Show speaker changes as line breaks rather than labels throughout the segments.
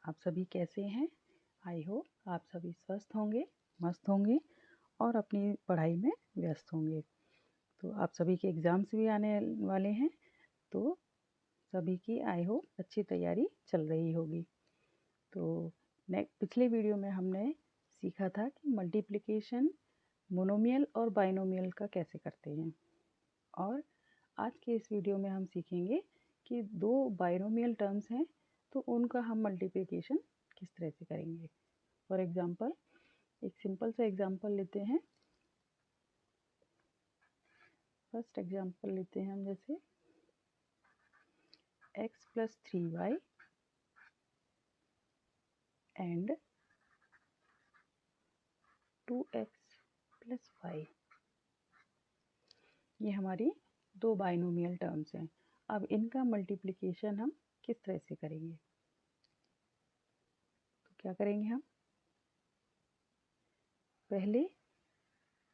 आप सभी कैसे हैं? आई होप आप सभी स्वस्थ होंगे, मस्त होंगे और अपनी पढ़ाई में व्यस्त होंगे। तो आप सभी के एग्ज़ाम्स भी आने वाले हैं, तो सभी की आई होप अच्छी तैयारी चल रही होगी। तो पिछले वीडियो में हमने सीखा था कि मल्टीप्लिकेशन मोनोमियल और बाइनोमियल का कैसे करते हैं, और आज के इस वीडियो में हम सीखेंगे कि दो बाइनोमियल टर्म्स हैं तो उनका हम मल्टीप्लिकेशन किस तरह से करेंगे। फॉर एग्जांपल एक सिंपल सा एग्जांपल लेते हैं। फर्स्ट एग्जांपल लेते हैं हम, जैसे x + 3y and 2x + y। ये हमारी दो बाइनोमियल टर्म्स हैं। अब इनका मल्टीप्लिकेशन हम किस तरह से करेंगे? तो क्या करेंगे हम? पहले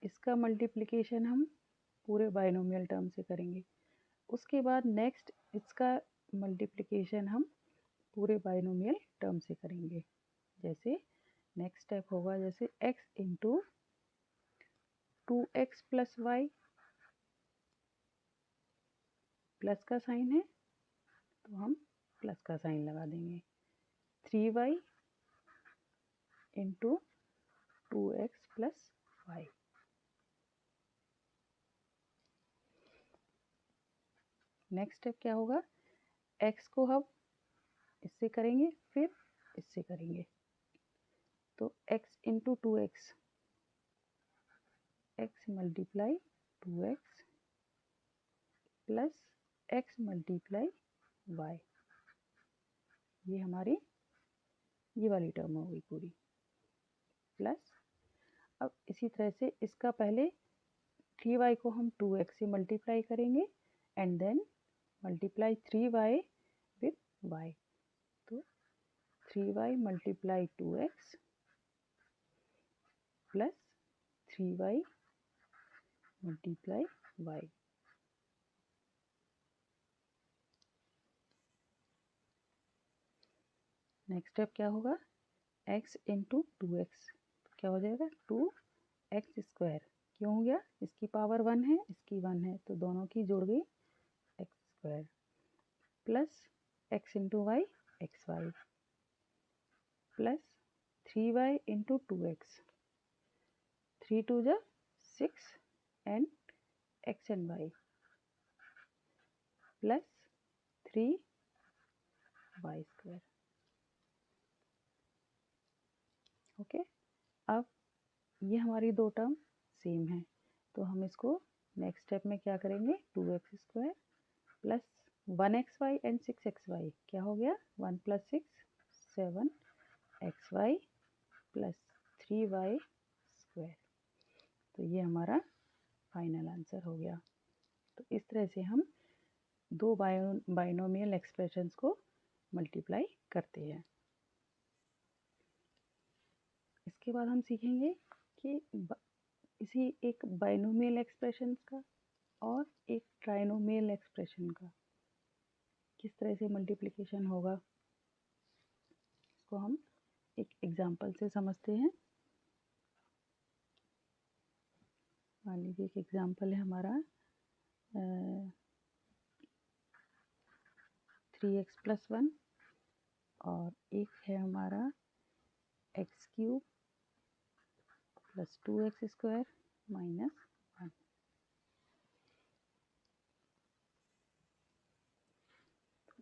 इसका मल्टीप्लिकेशन हम पूरे बाइनोमियल टर्म से करेंगे, उसके बाद नेक्स्ट इसका मल्टीप्लिकेशन हम पूरे बाइनोमियल टर्म से करेंगे। जैसे नेक्स्ट स्टेप होगा, जैसे x into 2x + y, plus का साइन है तो हम प्लस का साइन लगा देंगे। 3y into 2x + y। Next step क्या होगा? x को हम इससे करेंगे, फिर इससे करेंगे, तो x into 2x, x multiply 2x plus x multiply y। ये हमारी ये वाली टर्म हो गई पूरी। प्लस अब इसी तरह से इसका पहले 3y को हम 2x से मल्टीप्लाई करेंगे and then multiply 3y with y। तो 3y multiply 2x plus 3y multiply y। Next step क्या होगा? x इंटू 2x, तो क्या हो जाएगा? 2x²। क्यों हो गया? इसकी पावर 1 है, इसकी 1 है, तो दोनों की जोड़ गई x² plus x into y xy plus 3y into 2x, 3 2 जा 6 and x and y plus 3y²। Okay, अब ये हमारी दो टर्म सेम है, तो हम इसको नेक्स्ट स्टेप में क्या करेंगे? 2x² plus 1xy and 6xy, क्या हो गया? 1 + 6 7xy प्लस 3y²। तो ये हमारा फाइनल आंसर हो गया। तो इस तरह से हम दो बाइनोमियल एक्सप्रेशंस को मल्टीप्लाई करते हैं। इसके बाद हम सीखेंगे कि इसी एक बाइनोमियल एक्सप्रेशन का और एक ट्राइनोमियल एक्सप्रेशन का किस तरह से मल्टीप्लिकेशन होगा, इसको हम एक एग्जांपल से समझते हैं। मान लीजिए एक एग्जांपल है हमारा 3x + 1 और एक है हमारा x³ प्लस 2x² माइनस 1।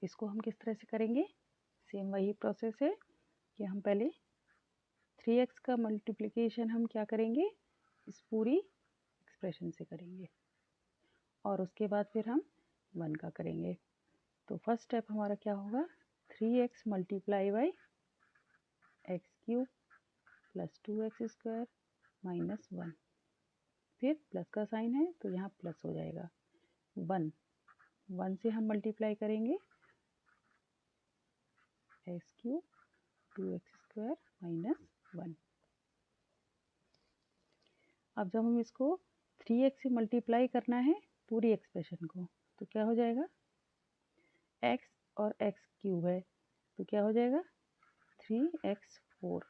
इसको हम किस तरह से करेंगे? सेम वही प्रोसेस है कि हम पहले 3x का मल्टीप्लिकेशन हम क्या करेंगे? इस पूरी एक्सप्रेशन से करेंगे और उसके बाद फिर हम 1 का करेंगे। तो फर्स्ट स्टेप हमारा क्या होगा? 3x multiply by x³ plus 2x² minus 1, फिर प्लस का साइन है तो यहाँ प्लस हो जाएगा। 1 से हम मल्टीप्लाई करेंगे x³ 2x² माइनस 1। अब जब हम इसको 3x से मल्टीप्लाई करना है पूरी एक्सप्रेशन को, तो क्या हो जाएगा? x और x³ है तो क्या हो जाएगा? 3x4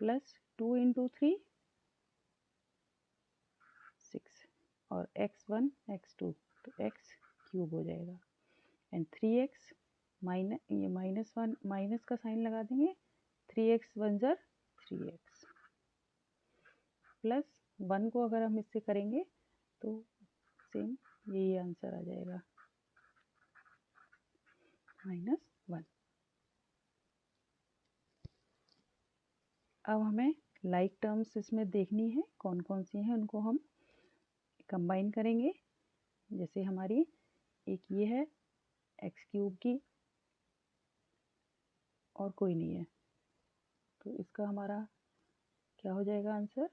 प्लस 2 इंटू 3 6 और x1 x2 तो x क्यूब हो जाएगा एंड 3x माइनस ये -1 माइनस का साइन लगा देंगे 3x 1 ज़र 3x प्लस 1 को अगर हम इससे करेंगे तो सेम यही आंसर आ जाएगा -1। अब हमें लाइक टर्म्स इसमें देखनी है कौन कौन सी हैं, उनको हम कंबाइन करेंगे। जैसे हमारी एक ये है एक्स क्यूब की और कोई नहीं है, तो इसका हमारा क्या हो जाएगा answer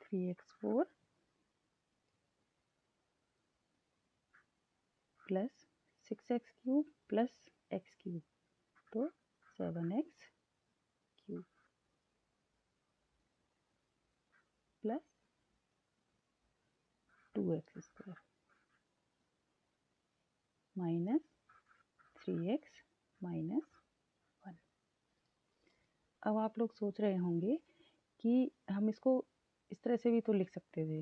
3x4 plus 6x cube plus x cube तो 7x cube plus 2x square minus 3x minus 1। अब आप लोग सोच रहे होंगे कि हम इसको इस तरह से भी तो लिख सकते थे,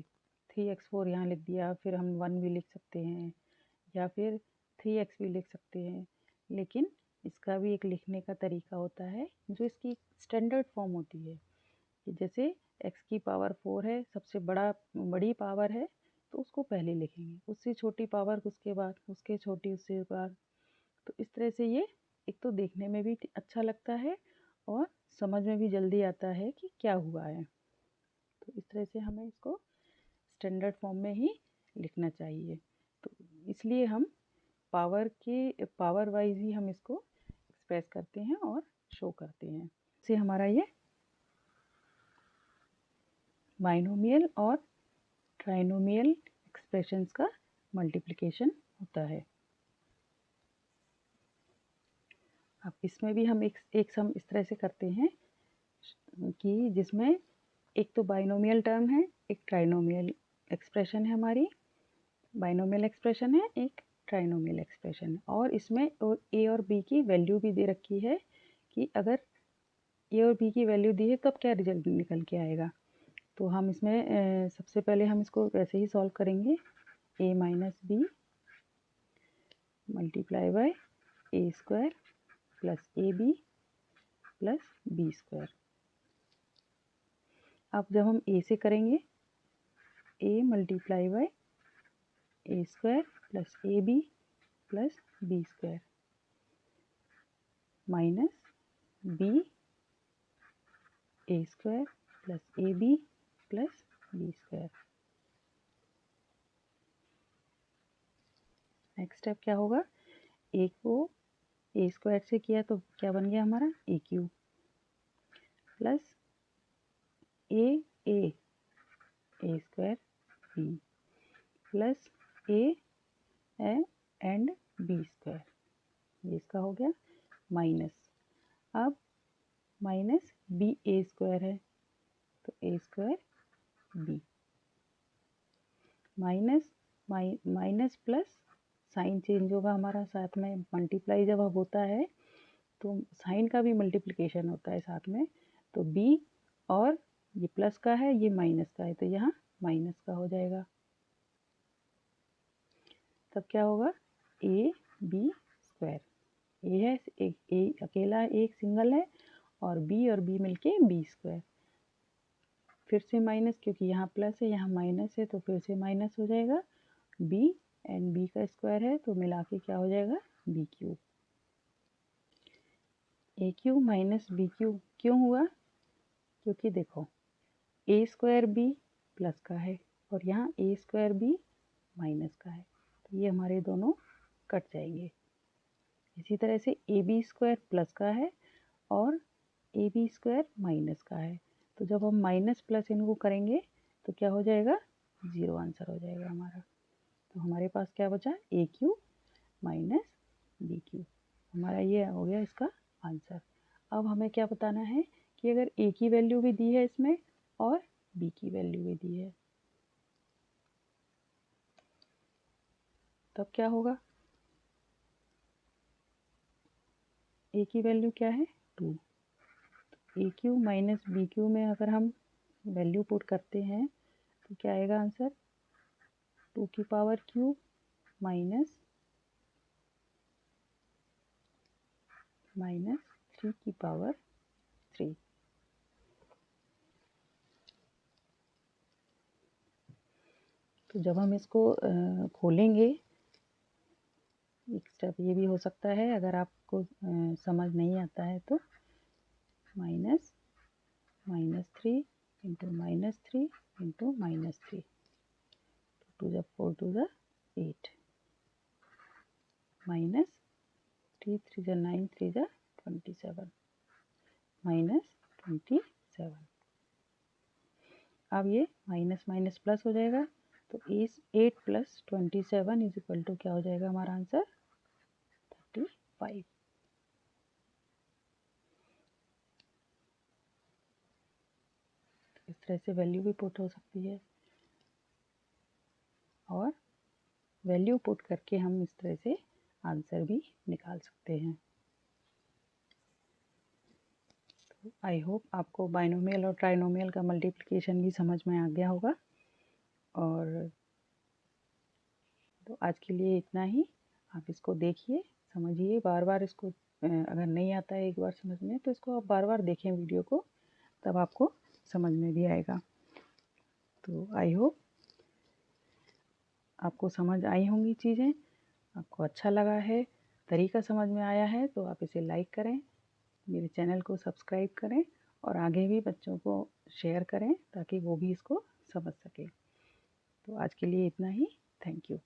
3x4 यहाँ लिख दिया, फिर हम 1 भी लिख सकते हैं या फिर 3x भी लिख सकते हैं, लेकिन इसका भी एक लिखने का तरीका होता है जो इसकी स्टैंडर्ड फॉर्म होती है कि जैसे x की पावर 4 है, सबसे बड़ी पावर है तो उसको पहले लिखेंगे, उससे छोटी पावर उसके बाद, उसके छोटी उससे बाद। तो इस तरह से ये एक तो देखने में भी अच्छा लगता है और समझ में भी जल्दी आता है कि क्या हुआ है। तो इस तरह से हमें इसको स्टैंडर्ड फॉर्म में ही लिखना चाहिए। तो इसलिए हम पावर वाइज ही हम इसको एक्सप्रेस करते हैं और शो करते हैं। से हमारा ये बाइनोमियल और ट्राइनोमियल एक्सप्रेशंस का मल्टीप्लिकेशन होता है। अब इसमें भी हम एक सम इस तरह से करते हैं कि जिसमें एक तो बाइनोमियल टर्म है, एक ट्राइनोमियल एक्सप्रेशन है, हमारी बाइनोमियल एक्सप्रेशन है, एक ट्राइनोमियल एक्सप्रेशन है, और इसमें ए और बी की वैल्यू भी दे रखी है कि अगर ए और बी की वैल्यू दी है तब क्या रिजल्ट निकल के आएगा। तो हम इसमें सबसे पहले हम इसको वैसे ही सॉल्व करेंगे, a minus b multiply by a square plus a b plus b square. अब जब हम a से करेंगे a multiply by a square plus a b plus b square minus b a square plus a b plus b square. Next step क्या होगा, ए को ए square से किया तो क्या बन गया हमारा A cube plus A square B plus A and B square, ये इसका हो गया माइनस। अब माइनस बी ए स्क्वायर है तो A square B minus plus sign change होगा हमारा, साथ में मल्टीप्लाई जब अब होता है तो साइन का भी मल्टीप्लिकेशन होता है साथ में, तो b और ये प्लस का है ये माइनस का है तो यहाँ माइनस का हो जाएगा। तब क्या होगा ए बी स्क्वायर, ए है एक ए अकेला एक सिंगल है और बी मिलके बी स्क्वायर, फिर से माइनस क्योंकि यहाँ प्लस है यहाँ माइनस है तो फिर से माइनस हो जाएगा, b एंड b का स्क्वायर है तो मिला के क्या हो जाएगा बी क्यूब। ए क्यूब माइनस बी क्यूब क्यों हुआ, क्योंकि देखो ए स्क्वायर बी प्लस का है और यहाँ ए स्क्वायर बी माइनस का है तो ये हमारे दोनों कट जाएंगे। इसी तरह से ए बी स्क्वायर प्लस का है और ए बी स्क्वायर माइनस का है, तो जब हम माइनस प्लस इनको करेंगे तो क्या हो जाएगा 0 आंसर हो जाएगा हमारा। तो हमारे पास क्या बचा ए क्यूब माइनस बी क्यूब, हमारा ये हो गया इसका आंसर। अब हमें क्या बताना है कि अगर ए की वैल्यू भी दी है इसमें और बी की वैल्यू भी दी है तब क्या होगा, ए की वैल्यू क्या है 2। ए क्यू माइनस बी क्यू में अगर हम वैल्यू पुट करते हैं तो क्या आएगा आंसर 2 की पावर क्यू माइनस 3 की पावर 3। तो जब हम इसको खोलेंगे, एक स्टेप ये भी हो सकता है अगर आपको समझ नहीं आता है तो माइनस 3 इंटू -3 इंटू -3, 2 ज़ा 4 2 ज़ा 8 माइनस 3 3 ज़ा 9 3 ज़ा 27 माइनस 27। अब ये माइनस माइनस प्लस हो जाएगा, तो इस 8 प्लस 27 इज इक्वल टू क्या हो जाएगा हमारा आंसर 35। इस तरह से वैल्यू भी पुट हो सकती है और वैल्यू पुट करके हम इस तरह से आंसर भी निकाल सकते हैं। तो आई होप आपको बाइनोमियल और ट्राइनोमियल का मल्टीप्लिकेशन भी समझ में आ गया होगा। और तो आज के लिए इतना ही। आप इसको देखिए, समझिए, बार बार इसको अगर नहीं आता है एक बार समझ में तो इसको आप बार बार देखें वीडियो को, तब आपको समझ में भी आएगा। तो आई होप आपको समझ आई होंगी चीज़ें, आपको अच्छा लगा है, तरीका समझ में आया है तो आप इसे लाइक करें, मेरे चैनल को सब्सक्राइब करें और आगे भी बच्चों को शेयर करें ताकि वो भी इसको समझ सकें। तो आज के लिए इतना ही। Thank you.